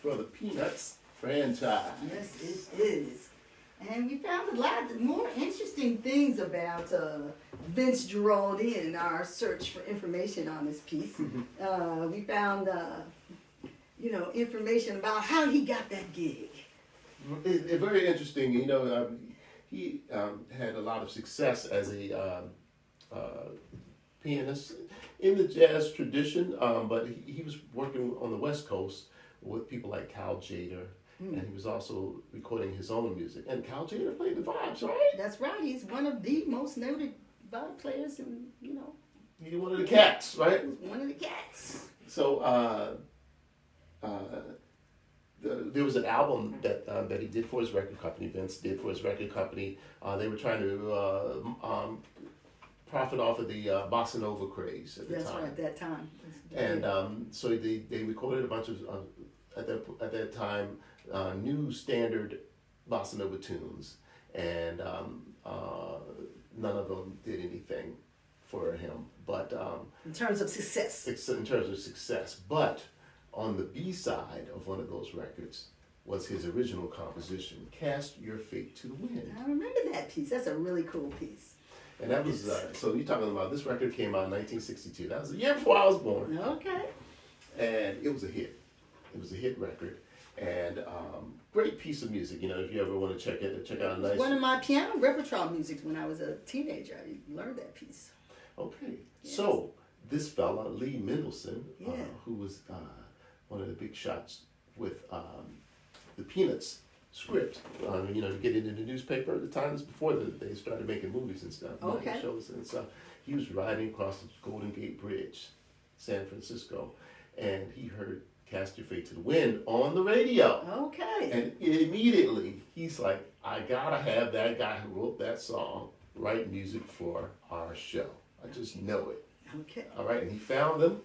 for the Peanuts franchise. Yes, it is. And we found a lot of more interesting things about Vince Guaraldi in our search for information on this piece. We found, information about how he got that gig. It's very interesting. He had a lot of success as a pianist in the jazz tradition, but he was working on the West Coast with people like Cal Tjader. And he was also recording his own music. And Cal Tjader played the vibes, right? That's right. He's one of the most noted vibe players, and He's one of the cats, right? He's one of the cats. So there was an album that he did for his record company. Vince did for his record company. They were trying to profit off of the bossa nova craze at the time. That's right. At that time. And so they recorded a bunch of at that time. New standard bossa nova tunes, and none of them did anything for him. But in terms of success, but on the B side of one of those records was his original composition, "Cast Your Fate to the Wind." I remember that piece. That's a really cool piece. And that was so you're talking about this record came out in 1962. That was the year before I was born. Okay. And it was a hit. It was a hit record. And great piece of music. If you ever want to check out a nice. One of my piano repertoire musics when I was a teenager. I learned that piece. Okay, Yes. So this fella Lee Mendelson, Yeah. who was one of the big shots with the Peanuts script. To get it in the newspaper at the time. This before they started making movies and stuff. Okay. Shows and stuff. He was riding across the Golden Gate Bridge, San Francisco, and he heard "Cast Your Fate to the Wind" on the radio. Okay. And immediately he's like, I gotta have that guy who wrote that song write music for our show. I just know it. Okay. All right, and he found them,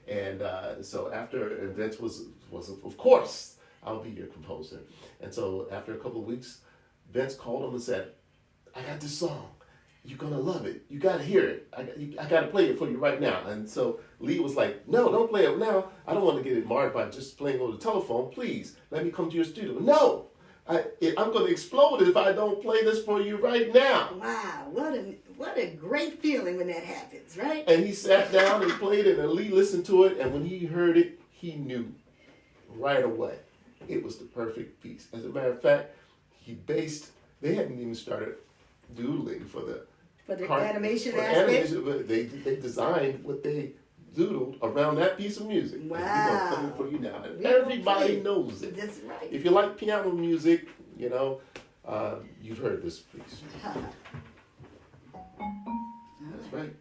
and so after Vince was of course I'll be your composer, and so after a couple of weeks, Vince called him and said, I got this song. You're gonna love it. You gotta hear it. I gotta play it for you right now. And so Lee was like, no, don't play it now. I don't want to get it marred by just playing over the telephone. Please, let me come to your studio. No, I'm gonna explode if I don't play this for you right now. Wow, what a great feeling when that happens, right? And he sat down and played it, and Lee listened to it, and when he heard it, he knew right away it was the perfect piece. As a matter of fact, they hadn't even started doodling for the animation aspect? But they designed what they doodled around that piece of music. Wow. And we're going to play it for you now. And everybody knows it. That's right. If you like piano music, you've heard this piece. That's right.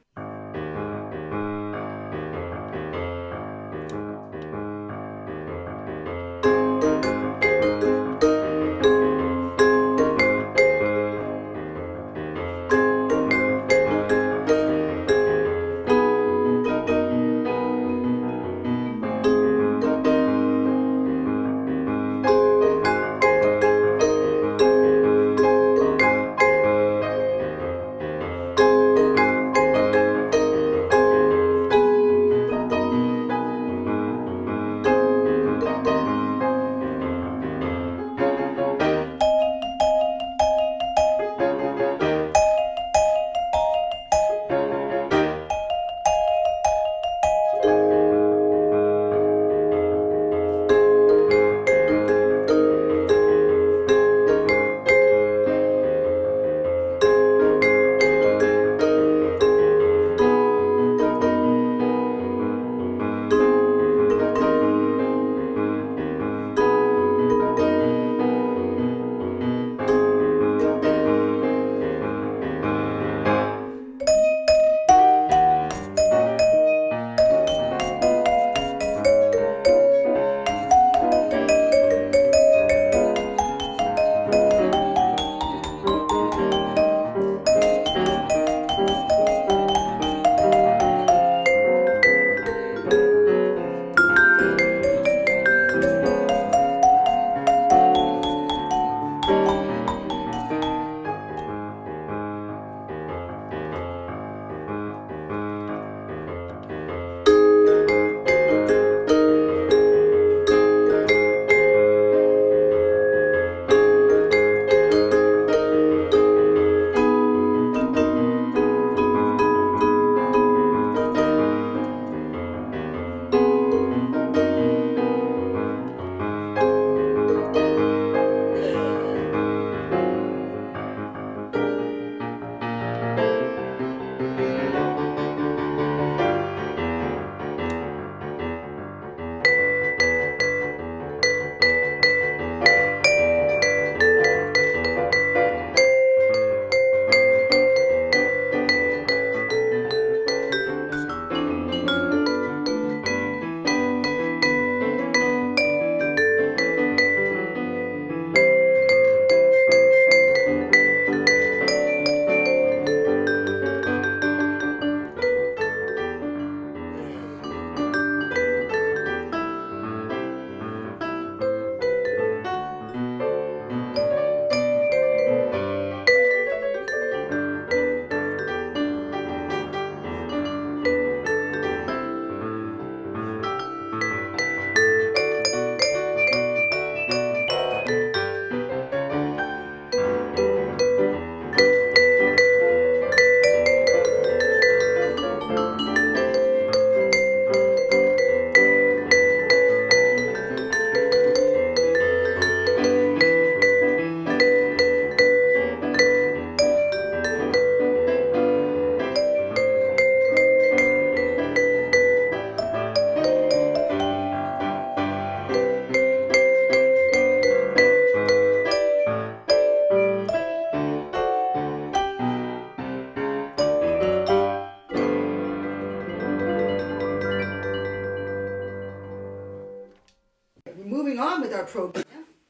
moving on with our program.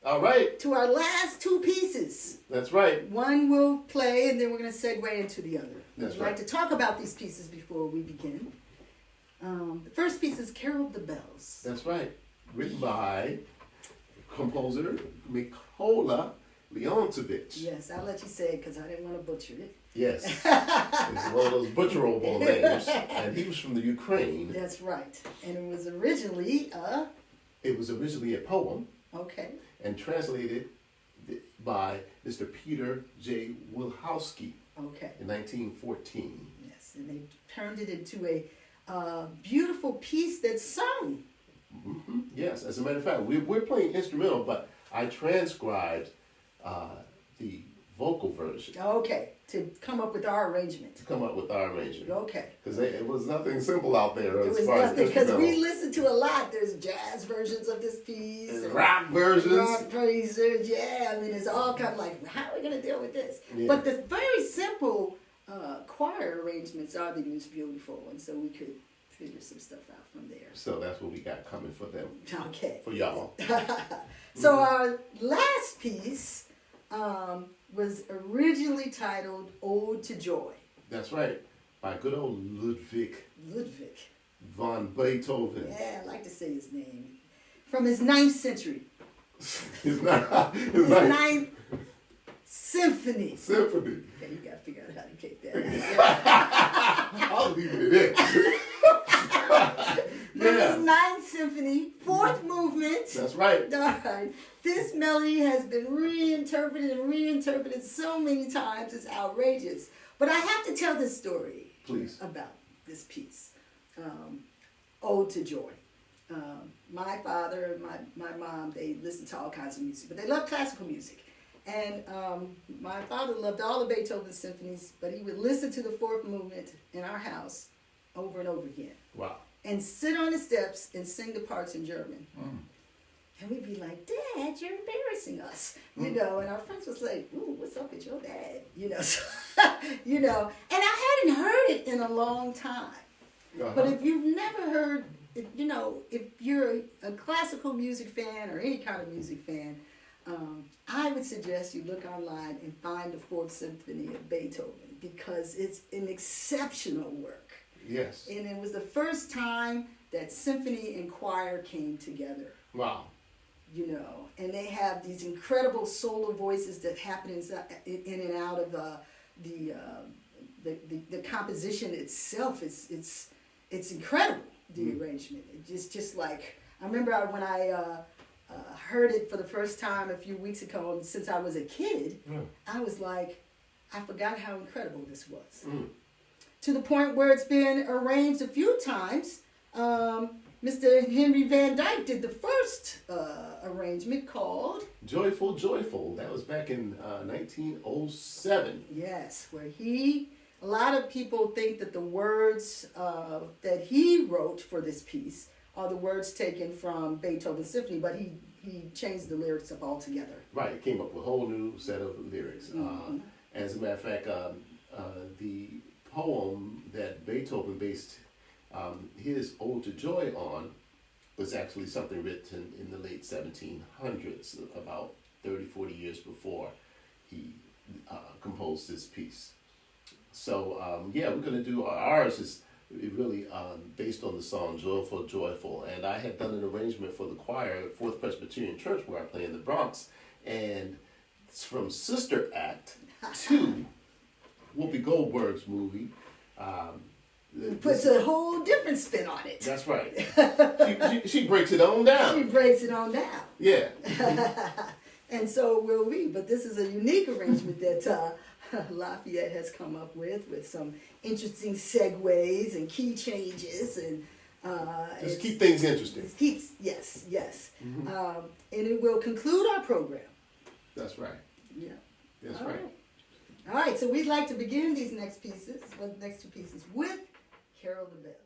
All right. To our last two pieces. That's right. One will play, and then we're going to segue into the other. That's I'd right. like to talk about these pieces before we begin. The first piece is Carol of the Bells. That's right. Written by composer Mikola Leontovich. Yes, I'll let you say it because I didn't want to butcher it. Yes. It's one of those butcherable names. And he was from the Ukraine. That's right. And it was originally a poem. Okay. And translated by Mr. Peter J. Wilhowsky. Okay. In 1914. Yes, and they turned it into a beautiful piece that's sung. Mm-hmm. Yes, as a matter of fact, we're playing instrumental, but I transcribed the vocal version. Okay, to come up with our arrangement. Okay. Because it was nothing simple out there it as was far as nothing, because instrumental. we listen to a lot. There's jazz versions of this piece. There's and rock versions. Rock versions, yeah. I mean, it's all kind of like, how are we going to deal with this? Yeah. But the very simple choir arrangements are the most beautiful, and so we could figure some stuff out from there. So that's what we got coming for them. Okay. For y'all. So our last piece was originally titled Ode to Joy. That's right. By good old Ludwig von Beethoven. Yeah, I like to say his name. From his 9th century. His ninth symphony. Symphony. Okay, you got to figure out how to take that. I'll leave it in. From his 9th symphony, 4th movement. That's right. All right. This melody has been reinterpreted so many times, it's outrageous. But I have to tell this story. Please. About this piece, Ode to Joy. My father and my mom, they listened to all kinds of music, but they loved classical music. And my father loved all the Beethoven symphonies, but he would listen to the 4th movement in our house over and over again. Wow. And sit on the steps and sing the parts in German. Mm. And we'd be like, Dad, you're embarrassing us. You know, and our friends was like, ooh, what's up with your dad? You know, so, you know. And I hadn't heard it in a long time. Uh-huh. But if you've never heard, you know, if you're a classical music fan or any kind of music fan, I would suggest you look online and find the 4th Symphony of Beethoven, because it's an exceptional work. Yes. And it was the first time that symphony and choir came together. Wow. You know, and they have these incredible solo voices that happen in and out of the composition itself. It's incredible, the arrangement. It's just like, I remember when I heard it for the first time a few weeks ago, and since I was a kid, I was like, I forgot how incredible this was. To the point where it's been arranged a few times. Mr. Henry Van Dyke did the first arrangement called Joyful, Joyful. That was back in 1907. Yes, where a lot of people think that the words that he wrote for this piece are the words taken from Beethoven's symphony, but he changed the lyrics up altogether. Right, came up with a whole new set of lyrics. Mm-hmm. As a matter of fact, the poem that Beethoven based his Ode to Joy on was actually something written in the late 1700s, about 30, 40 years before he composed this piece. So, we're going to do ours is really based on the song Joyful, Joyful. And I had done an arrangement for the choir at 4th Presbyterian Church where I play in the Bronx. And it's from Sister Act 2, Whoopi Goldberg's movie. Puts a whole different spin on it. That's right. She breaks it on down. She breaks it on down. Yeah. And so will we. But this is a unique arrangement that Lafayette has come up with some interesting segues and key changes. And just keep things interesting. Yes. Mm-hmm. And it will conclude our program. That's right. Yeah. That's All right. All right, so we'd like to begin these next two pieces with Carol the Bells.